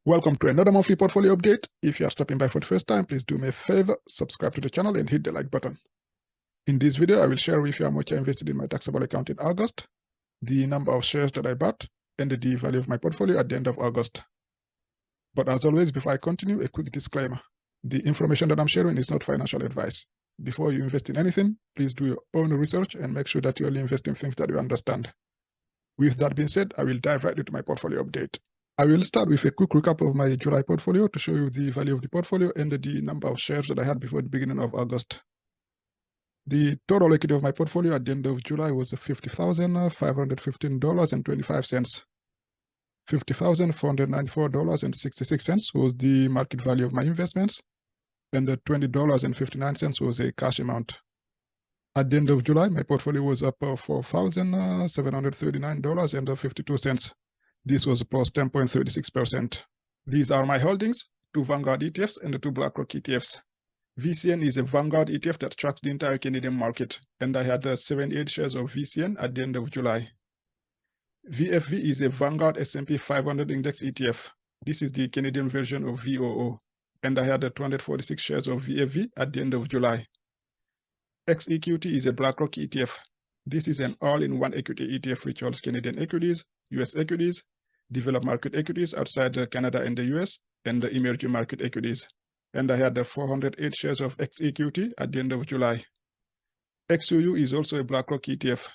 Welcome to another monthly portfolio update. If you are stopping by for the first time, please do me a favor, subscribe to the channel and hit the like button. In this video, I will share with you how much I invested in my taxable account in August, the number of shares that I bought, and the value of my portfolio at the end of August. But as always, before I continue, a quick disclaimer. The information that I'm sharing is not financial advice. Before you invest in anything, please do your own research and make sure that you only invest in things that you understand. With that being said, I will dive right into my portfolio update. I will start with a quick recap of my July portfolio to show you the value of the portfolio and the number of shares that I had before the beginning of August. The total equity of my portfolio at the end of July was $50,515.25. $50,494.66 was the market value of my investments, and the $20.59 was a cash amount. At the end of July, my portfolio was up $4,739.52. This was plus 10.36%. These are my holdings, 2 Vanguard ETFs and the 2 BlackRock ETFs. VCN is a Vanguard ETF that tracks the entire Canadian market, and I had 78 shares of VCN at the end of July. VFV is a Vanguard S&P 500 Index ETF. This is the Canadian version of VOO, and I had 246 shares of VFV at the end of July. XEQT is a BlackRock ETF. This is an all-in-one equity ETF which holds Canadian equities, US equities, developed market equities outside Canada and the US, and the emerging market equities. And I had 408 shares of XEQT at the end of July. XUU is also a BlackRock ETF.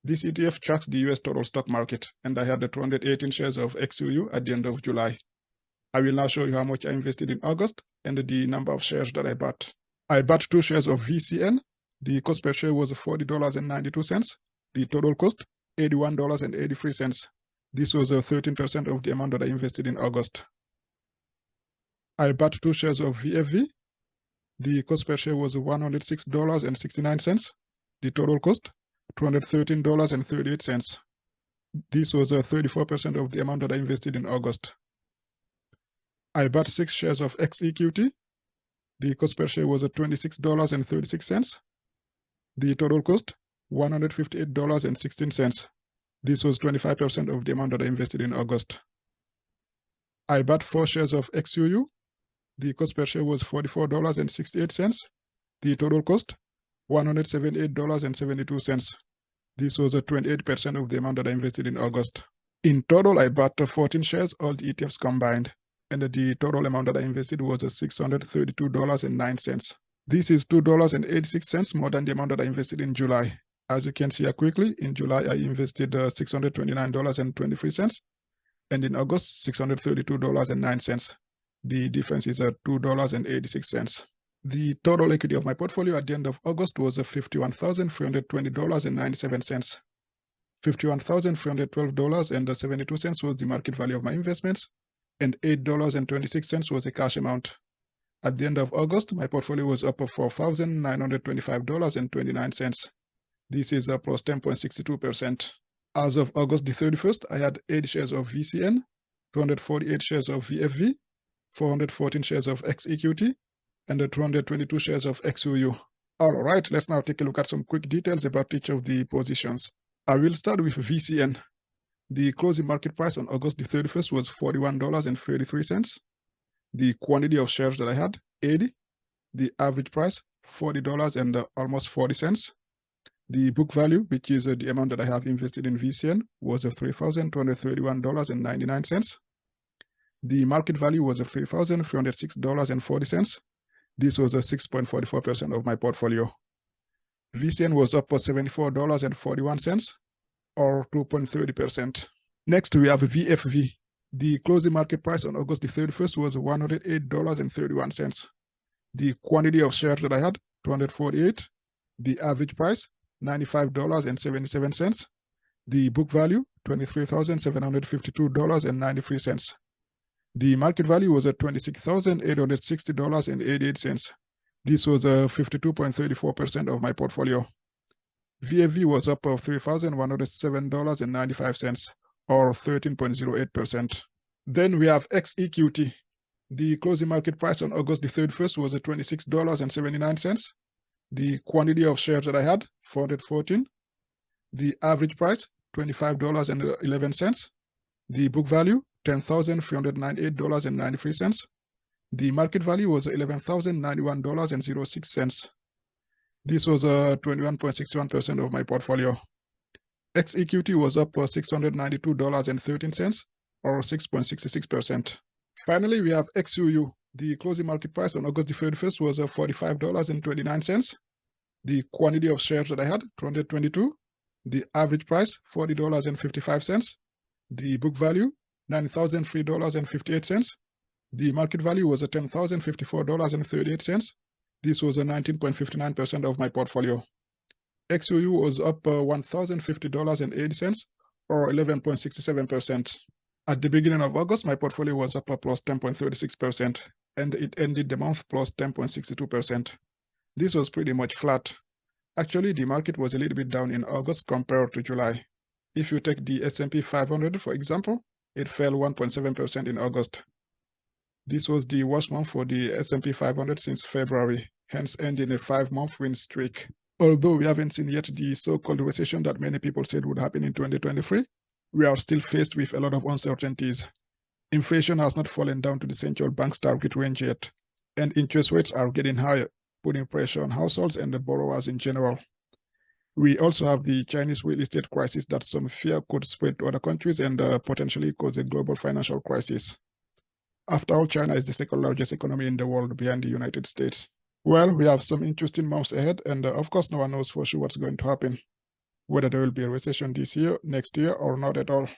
This ETF tracks the US total stock market, and I had 218 shares of XUU at the end of July. I will now show you how much I invested in August and the number of shares that I bought. I bought 2 shares of VCN. The cost per share was $40.92. The total cost, $81.83. This was 13% of the amount that I invested in August. I bought 2 shares of VFV. The cost per share was $106.69. The total cost, $213.38. This was 34% of the amount that I invested in August. I bought 6 shares of XEQT. The cost per share was $26.36. The total cost, $158.16. This was 25% of the amount that I invested in August. I bought 4 shares of XUU. The cost per share was $44.68. The total cost, $178.72. This was 28% of the amount that I invested in August. In total, I bought 14 shares, all the ETFs combined, and the total amount that I invested was $632.09. This is $2.86 more than the amount that I invested in July. As you can see here quickly, in July I invested $629.23, and in August $632.09. The difference is $2.86. The total equity of my portfolio at the end of August was $51,320.97. $51,312.72 was the market value of my investments, and $8.26 was the cash amount. At the end of August, my portfolio was up $4,925.29. This is plus 10.62%. As of August the 31st, I had 80 shares of VCN, 248 shares of VFV, 414 shares of XEQT, and 222 shares of XUU. Alright, let's now take a look at some quick details about each of the positions. I will start with VCN. The closing market price on August the 31st was $41.33. The quantity of shares that I had, 80. The average price, $40 and almost 40 cents. The book value, which is the amount that I have invested in VCN, was $3,231.99. The market value was $3,306.40. This was 6.44% of my portfolio. VCN was up $74.41, or 2.30%. Next, we have VFV. The closing market price on August the 31st was $108.31. The quantity of shares that I had, 248. The average price, $95.77. The book value, $23,752.93. The market value was at $26,860.88. This was 52.34% of my portfolio. VFV was up $3,107.95, or 13.08%. Then we have XEQT. The closing market price on August the 31st was at $26.79. The quantity of shares that I had, 414. The average price, $25.11. The book value, $10,398.93. The market value was $11,091.06. This was 21.61% of my portfolio. XEQT was up $692.13, or 6.66%. Finally, we have XUU. The closing market price on August the 31st was $45.29. The quantity of shares that I had, 222. The average price, $40.55. The book value, $9,003.58. The market value was $10,054.38. This was 19.59% of my portfolio. XUU was up $1,050.80, or 11.67%. At the beginning of August, my portfolio was up plus 10.36%, and it ended the month plus 10.62%. This was pretty much flat. Actually, the market was a little bit down in August compared to July. If you take the S&P 500, for example, it fell 1.7% in August. This was the worst month for the S&P 500 since February, hence ending a 5-month win streak. Although we haven't seen yet the so-called recession that many people said would happen in 2023, we are still faced with a lot of uncertainties. Inflation has not fallen down to the central bank's target range yet, and interest rates are getting higher, putting pressure on households and the borrowers in general. We also have the Chinese real estate crisis that some fear could spread to other countries and potentially cause a global financial crisis. After all, China is the second largest economy in the world behind the United States. Well, we have some interesting months ahead, and of course, no one knows for sure what's going to happen, whether there will be a recession this year, next year, or not at all.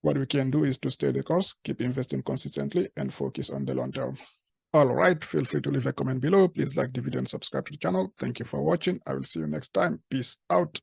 What we can do is to stay the course, keep investing consistently, and focus on the long term. All right, feel free to leave a comment below. Please like the video and subscribe to the channel. Thank you for watching. I will see you next time. Peace out.